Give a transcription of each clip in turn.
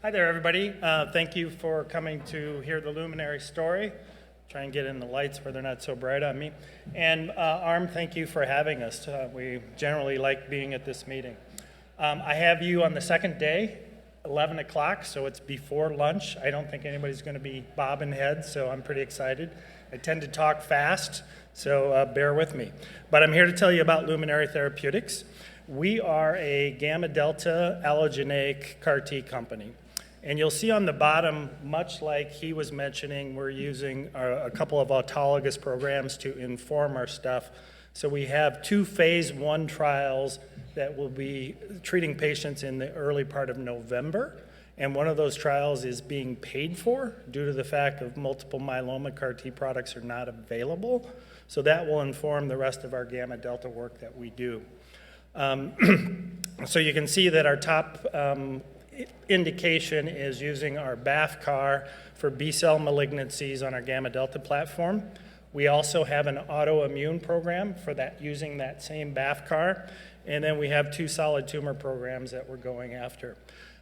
Hi there, everybody. Thank you for coming to hear the Luminary story. Try and get in the lights where they're not so bright on me. And ARM, thank you for having us. We generally like being at this meeting. I have you on the second day, 11 o'clock, so it's before lunch. I don't think anybody's going to be bobbing heads, so I'm pretty excited. I tend to talk fast, so bear with me. But I'm here to tell you about Luminary Therapeutics. We are a gamma delta allogeneic CAR T company. And you'll see on the bottom, much like he was mentioning, we're using a couple of autologous programs to inform our stuff. So we have 2 phase 1 trials that will be treating patients in the early part of November. And one of those trials is being paid for due to the fact of multiple myeloma CAR T products are not available. So that will inform the rest of our gamma delta work that we do. So you can see that our top indication is using our BAF CAR for B-cell malignancies on our gamma delta platform. We also have an autoimmune program for that, using that same BAF CAR, and then we have 2 solid tumor programs that we're going after.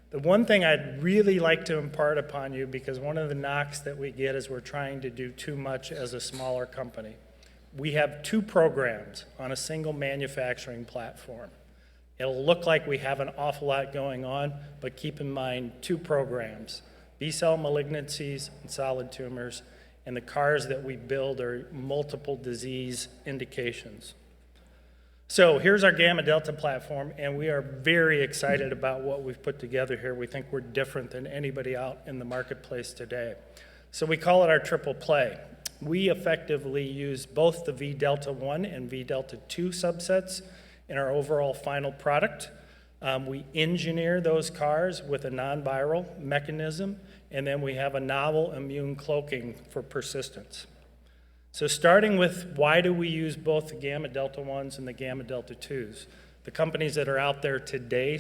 The one thing I'd really like to impart upon you, because one of the knocks that we get is we're trying to do too much as a smaller company. We have 2 programs on a single manufacturing platform. It'll look like we have an awful lot going on, but keep in mind 2 programs, B-cell malignancies and solid tumors, and the CARs that we build are multiple disease indications. So here's our gamma delta platform, and we are very excited about what we've put together here. We think we're different than anybody out in the marketplace today. So we call it our triple play. We effectively use both the V delta 1 and V delta 2 subsets in our overall final product. We engineer those CARs with a non-viral mechanism, and then we have a novel immune cloaking for persistence. So starting with why do we use both the gamma delta 1s and the gamma delta 2s? The companies that are out there today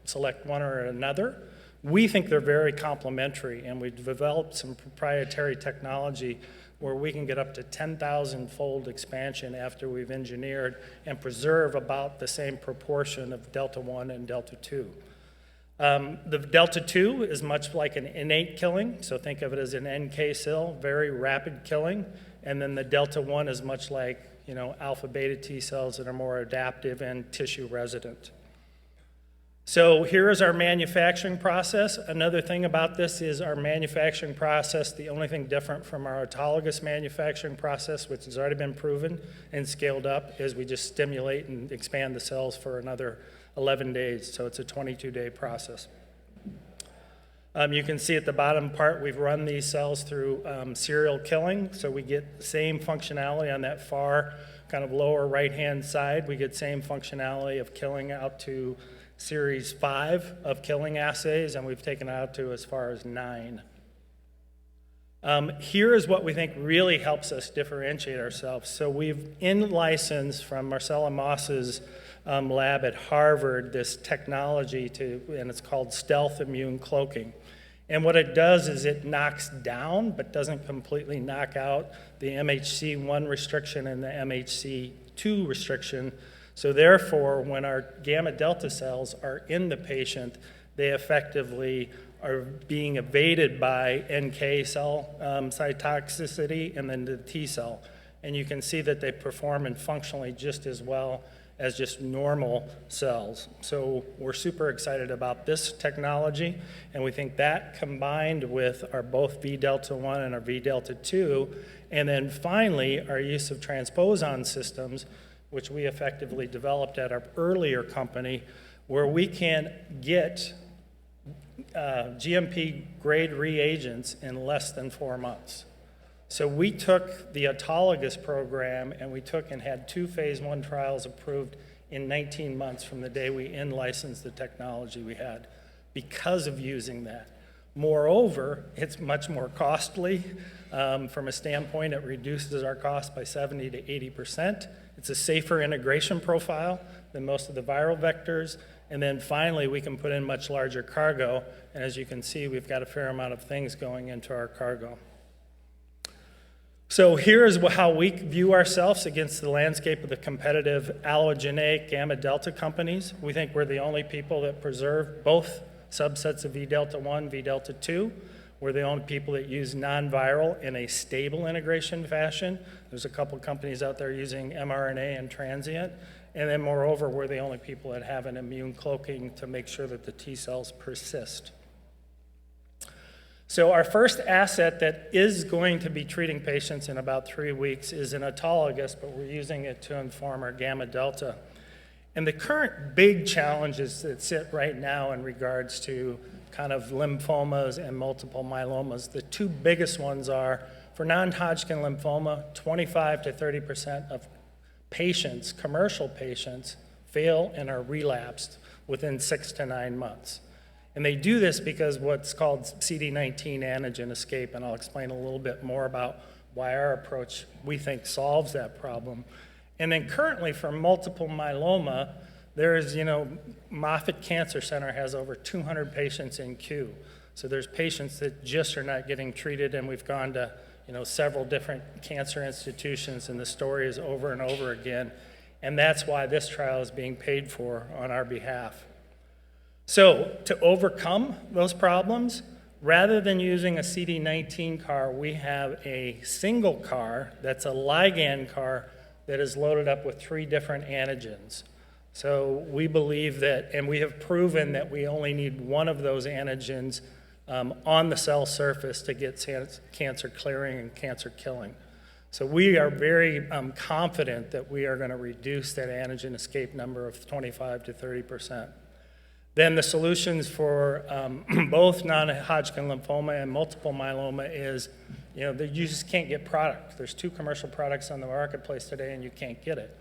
select one or another. We think they're very complementary, and we've developed some proprietary technology where we can get up to 10,000-fold expansion after we've engineered and preserve about the same proportion of delta 1 and delta 2. The delta 2 is much like an innate killing, so think of it as an NK cell, very rapid killing, and then the delta 1 is much like, alpha beta T cells that are more adaptive and tissue resident. So here is our manufacturing process. Another thing about this is our manufacturing process, the only thing different from our autologous manufacturing process, which has already been proven and scaled up, is we just stimulate and expand the cells for another 11 days. So it's a 22-day process. You can see at the bottom part, we've run these cells through serial killing. So we get the same functionality on that far kind of lower right-hand side. We get same functionality of killing out to Series 5 of killing assays, and we've taken out to as far as 9. Here is what we think really helps us differentiate ourselves. So we've in-licensed from Marcella Moss's lab at Harvard this technology and it's called stealth immune cloaking. And what it does is it knocks down, but doesn't completely knock out, the MHC1 restriction and the MHC2 restriction. So therefore, when our gamma delta cells are in the patient, they effectively are being evaded by NK cell cytotoxicity and then the T cell. And you can see that they perform and functionally just as well as just normal cells. So we're super excited about this technology, and we think that combined with our both V delta 1 and our V delta 2, and then finally our use of transposon systems, which we effectively developed at our earlier company, where we can get GMP-grade reagents in less than 4 months. So we took the autologous program and we took and had 2 phase 1 trials approved in 19 months from the day we in-licensed the technology we had because of using that. Moreover, it's much more costly. From a standpoint, it reduces our cost by 70 to 80%. It's a safer integration profile than most of the viral vectors. And then finally, we can put in much larger cargo. And as you can see, we've got a fair amount of things going into our cargo. So here is how we view ourselves against the landscape of the competitive allogeneic gamma delta companies. We think we're the only people that preserve both subsets of V delta 1, V delta 2. We're the only people that use non-viral in a stable integration fashion. There's a couple companies out there using mRNA and transient. And then moreover, we're the only people that have an immune cloaking to make sure that the T cells persist. So our first asset that is going to be treating patients in about 3 weeks is an autologous, but we're using it to inform our gamma delta. And the current big challenges that sit right now in regards to kind of lymphomas and multiple myelomas, the two biggest ones are, for non-Hodgkin lymphoma, 25 to 30% of patients, commercial patients, fail and are relapsed within 6 to 9 months. And they do this because what's called CD19 antigen escape, and I'll explain a little bit more about why our approach, we think, solves that problem. And then currently for multiple myeloma, there's, Moffitt Cancer Center has over 200 patients in queue. So there's patients that just are not getting treated, and we've gone to, several different cancer institutions, and the story is over and over again. And that's why this trial is being paid for on our behalf. So to overcome those problems, rather than using a CD19 CAR, we have a single CAR that's a ligand CAR that is loaded up with 3 different antigens. So we believe that, and we have proven that we only need one of those antigens on the cell surface to get cancer clearing and cancer killing. So we are very confident that we are going to reduce that antigen escape number of 25 to 30%. Then the solutions for both non-Hodgkin lymphoma and multiple myeloma is, you just can't get product. There's 2 commercial products on the marketplace today and you can't get it.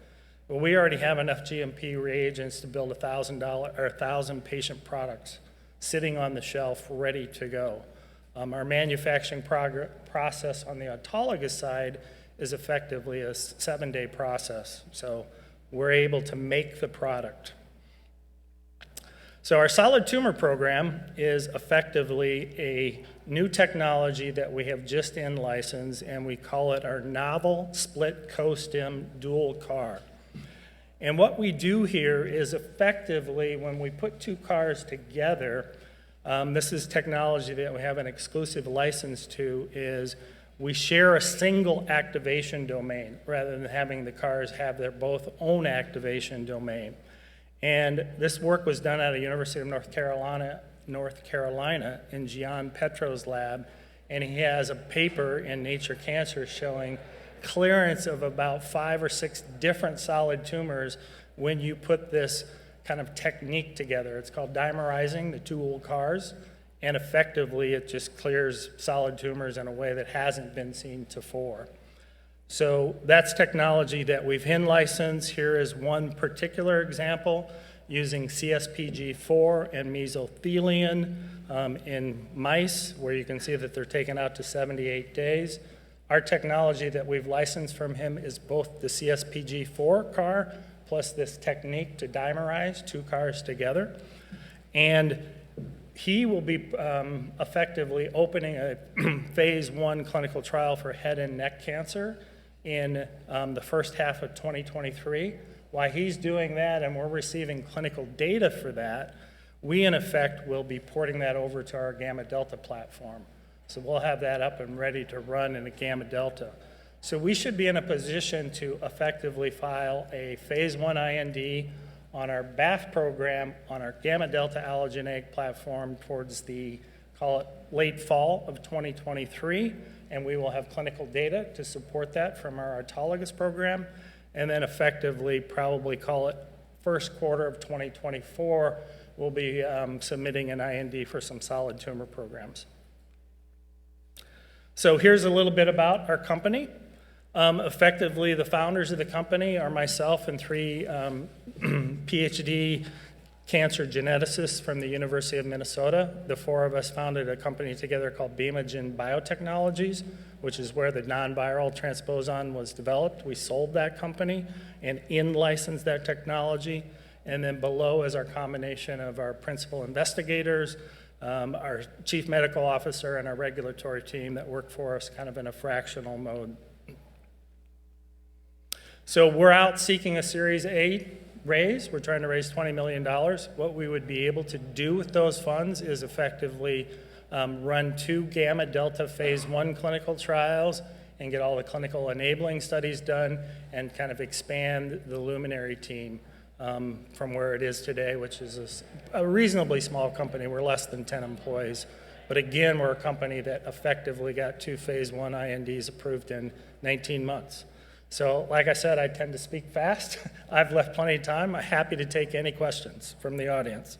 Well, we already have enough GMP reagents to build 1,000 patient products sitting on the shelf ready to go. Our manufacturing process on the autologous side is effectively a 7-day process. So we're able to make the product. So our solid tumor program is effectively a new technology that we have just in-licensed, and we call it our novel split co-stim dual CAR. And what we do here is effectively, when we put 2 CARs together, this is technology that we have an exclusive license to, is we share a single activation domain rather than having the CARs have their both own activation domain. And this work was done at the University of North Carolina in Gian Petro's lab, and he has a paper in Nature Cancer showing clearance of about 5 or 6 different solid tumors when you put this kind of technique together. It's called dimerizing the dual CARs, and effectively it just clears solid tumors in a way that hasn't been seen before. So that's technology that we've in-licensed. Here is one particular example using CSPG4 and mesothelin in mice, where you can see that they're taken out to 78 days. Our technology that we've licensed from him is both the CSPG4 CAR plus this technique to dimerize 2 CARs together. And he will be effectively opening a phase 1 clinical trial for head and neck cancer in the first half of 2023. While he's doing that and we're receiving clinical data for that, we in effect will be porting that over to our gamma delta platform. So we'll have that up and ready to run in a gamma delta. So we should be in a position to effectively file a phase 1 IND on our BAF program on our gamma delta allogeneic platform towards the, call it, late fall of 2023. And we will have clinical data to support that from our autologous program. And then effectively, probably call it first quarter of 2024, we'll be submitting an IND for some solid tumor programs. So here's a little bit about our company. Effectively, the founders of the company are myself and 3 PhD cancer geneticists from the University of Minnesota. The 4 of us founded a company together called Beamogen Biotechnologies, which is where the non-viral transposon was developed. We sold that company and in-licensed that technology. And then below is our combination of our principal investigators, our chief medical officer, and our regulatory team that work for us kind of in a fractional mode. So we're out seeking a Series A raise. We're trying to raise $20 million. What we would be able to do with those funds is effectively run 2 gamma delta phase 1 clinical trials and get all the clinical enabling studies done and kind of expand the Luminary team from where it is today, which is a reasonably small company. We're less than 10 employees. But again, we're a company that effectively got 2 phase 1 INDs approved in 19 months. So like I said, I tend to speak fast. I've left plenty of time. I'm happy to take any questions from the audience.